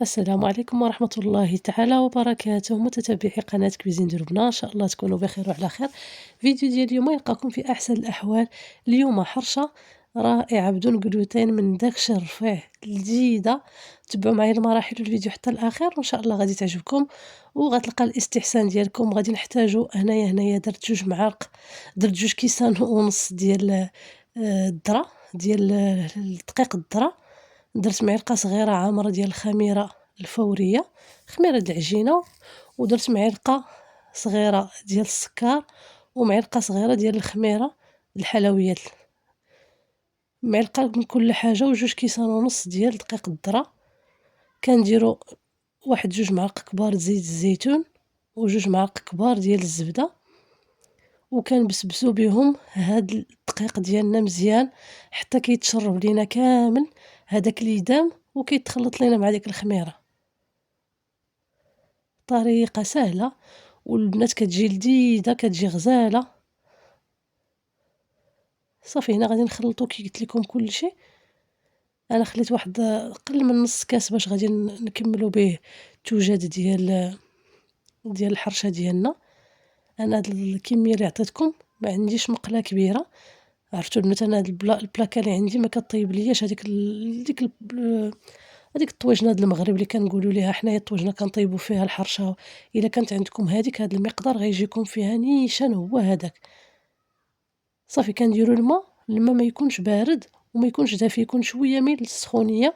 السلام عليكم ورحمة الله تعالى وبركاته، متتبعي قناة كويزين دربنا، إن شاء الله تكونوا بخير وعلى خير. فيديو ديال اليوم يلقاكم في أحسن الأحوال. اليوم حرشة رائعة بدون جلوتين من داكشي الرفيع لذيذة. تبعوا معايا المراحل الفيديو حتى الأخير وإن شاء الله غادي تعجبكم وغتلقى الاستحسان ديالكم. غادي نحتاجو هنايا درت 2 معالق، درت 2 كيسان ونص ديال الذرة ديال دقيق الذرة، درت معلقة صغيرة عامرة ديال الخميرة الفورية، خميرة د العجينة، ودرت معلقة صغيرة ديال السكر، ومعلقة صغيرة ديال الخميرة الحلويات، معلقة من كل حاجة، و2 كيسان ونص ديال دقيق الذرة. كنديرو واحد 2 معالق كبار زيت الزيتون، و2 معالق كبار ديال الزبدة، وكنبسبسو بهم هاد الدقيق ديالنا مزيان حتى كيتشرب لينا كامل هداك الإيدام وكيتخلط لينا مع ديك الخميرة. طريقة سهلة والبنات كتجي لذيذة، كتجي غزالة. صافي هنا غادي نخلطو كي قلت لكم كلشي. أنا خليت واحد أقل من نص كاس باش غادي نكملو به التوجاد ديال الحرشة ديالنا. أنا هاد الكمية اللي عطيتكم ما عنديش مقلة كبيرة. عرفتوا البنات أنا هاد البلاكة اللي عندي ما كطيب لياش هاديك الطويجنة د المغرب اللي كنقولوا ليها حنايا الطويجنة كنطيبوا فيها الحرشة. إلا كانت عندكم هاديك هاد المقدار غيجيكم فيها نيشان هو هداك. صافي كنديروا الماء ما يكونش بارد وما يكونش دافي، يكون شوية ميل السخونية.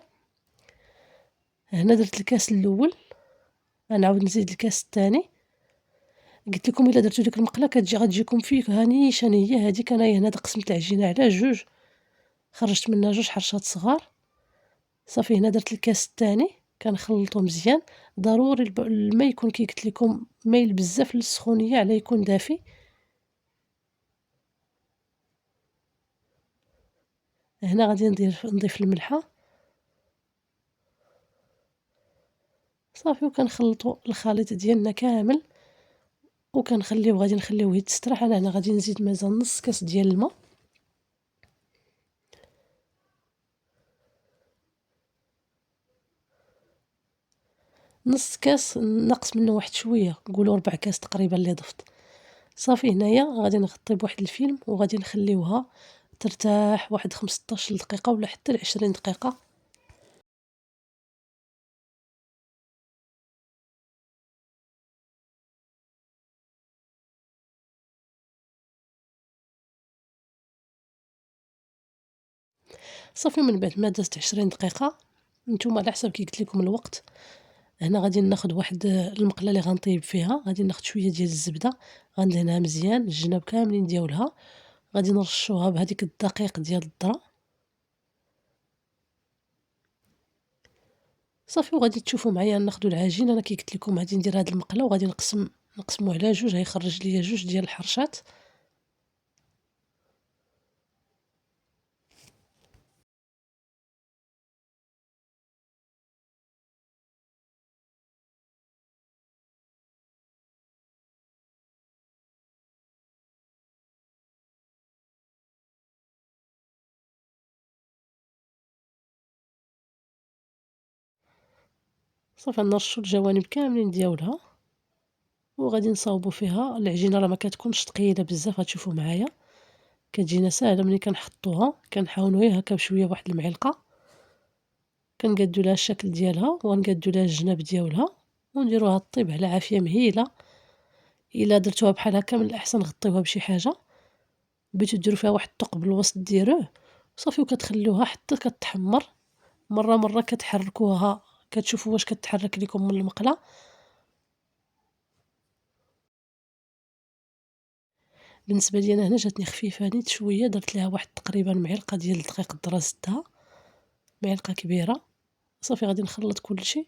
هنا درت الكاس الأول، غنعاود نزيد الكاس الثاني. قلت لكم إلا درتو ديك المقلة غتجيكم فيها نيشان هي هاديك. أنايا هنا قسمت العجينة على 2، خرجت منها 2 حرشات صغار. صافي هنا درت الكاس الثاني كنخلطو مزيان. ضروري الماء يكون كي قلت لكم مايل بزاف للسخونية على يكون دافي. هنا غادي نضيف الملحة. صافي وكنخلطو الخليط ديالنا كامل غادي نخليوه يتستراح. أنا هنا غادي نزيد مازال نص كاس ديال الماء. نص كاس ناقص منه واحد شوية، نقولوا 4 كاس تقريبا اللي ضفت. صافي هنايا غادي نغطي بواحد الفيلم وغادي نخليوها ترتاح واحد 15 دقيقة ولا حتى ل20 دقيقة. صافي من بعد ما دازت 20 دقيقة، نتوما على حسب كي قلت لكم الوقت. هنا غادي ناخد واحد المقلة اللي غنطيب فيها، غادي ناخد شوية ديال الزبدة، غندهنها مزيان الجناب كاملين ديالها، غادي نرشوها بهذيك الدقيق ديال الذرة. صافي وغادي تشوفوا معايا ناخدو العجين. انا كي قلت لكم غادي ندير هاد المقلة وغادي نقسمو على 2، غيخرج ليا 2 ديال الحرشات. صافي نرشو الجوانب كاملين ديالها وغادي نصاوبو فيها العجينة. راه ما كتكونش ثقيلة بزاف، غتشوفوا معايا كتجينا ساهلة. ملي كنحطوها كنحاولوا غير هكا بشوية بواحد المعلقة، كنقادو لها الشكل ديالها وغنقادو لها الجناب ديالها ونديروها طيب على عافية مهيلة. الا درتوها بحال هكا من الاحسن غطيوها بشي حاجة. بغيتو ديروا فيها واحد الثقب بالوسط ديروه. صافي وكتخليوها حتى كتحمر، مرة كتحركوها كتشوفوا واش كتحرك لكم من المقلة. بالنسبة لي أنا هنا جاتني خفيفة نيت شوية، درت ليها واحد تقريبا معلقة ديال دقيق الذرة زدتها، معلقة كبيرة. صافي غادي نخلط كلشي.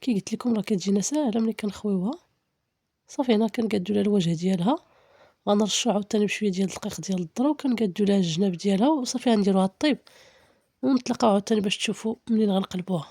كي قلت لكم راه كتجينا ساهلة ملي كنخويوها. صافي هنا كنقادو لها الوجه ديالها غنرشّو عاوتاني بشوية ديال الدقيق ديال الذرة، وكنقادو ليها الجناب ديالها وصافي غنديروها طيب، ونتلاقاو عاوتاني باش تشوفوا منين غنقلبوها.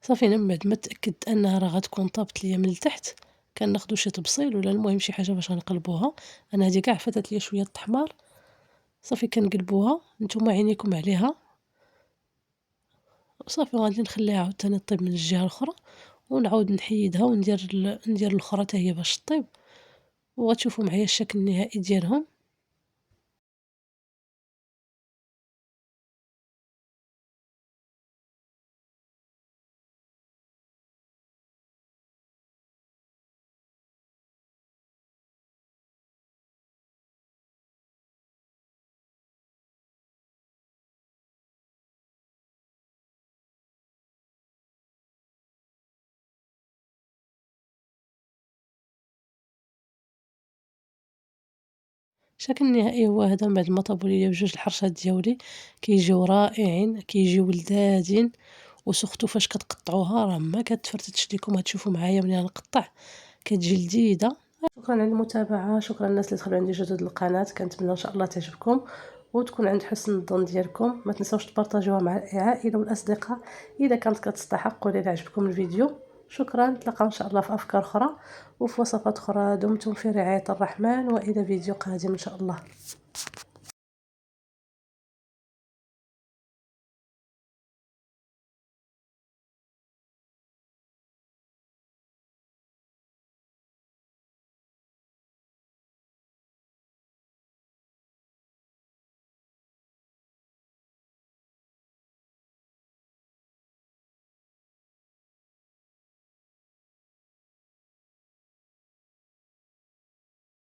صافي أنا من بعد ما تأكدت أنها راه غتكون طابت ليا من التحت، كناخدو شي طبسيل ولا المهم شي حاجة باش غنقلبوها. أنا هادي كاع فاتت ليا شوية د التحماض، صافي كنقلبوها، نتوما عينيكم عليها، وصافي وغادي نخليها عاوتاني طيب من الجهة الأخرى، ونعاود نحيدها ندير الأخرى حتى هي باش طيب، وغتشوفوا معايا الشكل النهائي ديالهم. الشكل النهائي هو هذا من بعد ما طابوا ليا بجوج الحرشات دياولي، كيجيو رائعين، كيجيو لذاذين، وسورتو فاش كتقطعوها راه ما كتفرتتش ليكم، غتشوفوا معايا ملي غنقطع كتجي لذيذة. شكرًا على المتابعة، شكرًا الناس اللي دخلوا عندي جدد للقناة، كنتمنى إن شاء الله تعجبكم وتكون عند حسن الظن ديالكم. ما تنساوش تبارطاجيوها مع العائلة والأصدقاء إذا كانت كتستحق وإذا عجبكم الفيديو. شكرًا، نتلاقاو إن شاء الله في أفكار أخرى وفي وصفات أخرى. دمتم في رعاية الرحمن وإلى فيديو قادم إن شاء الله.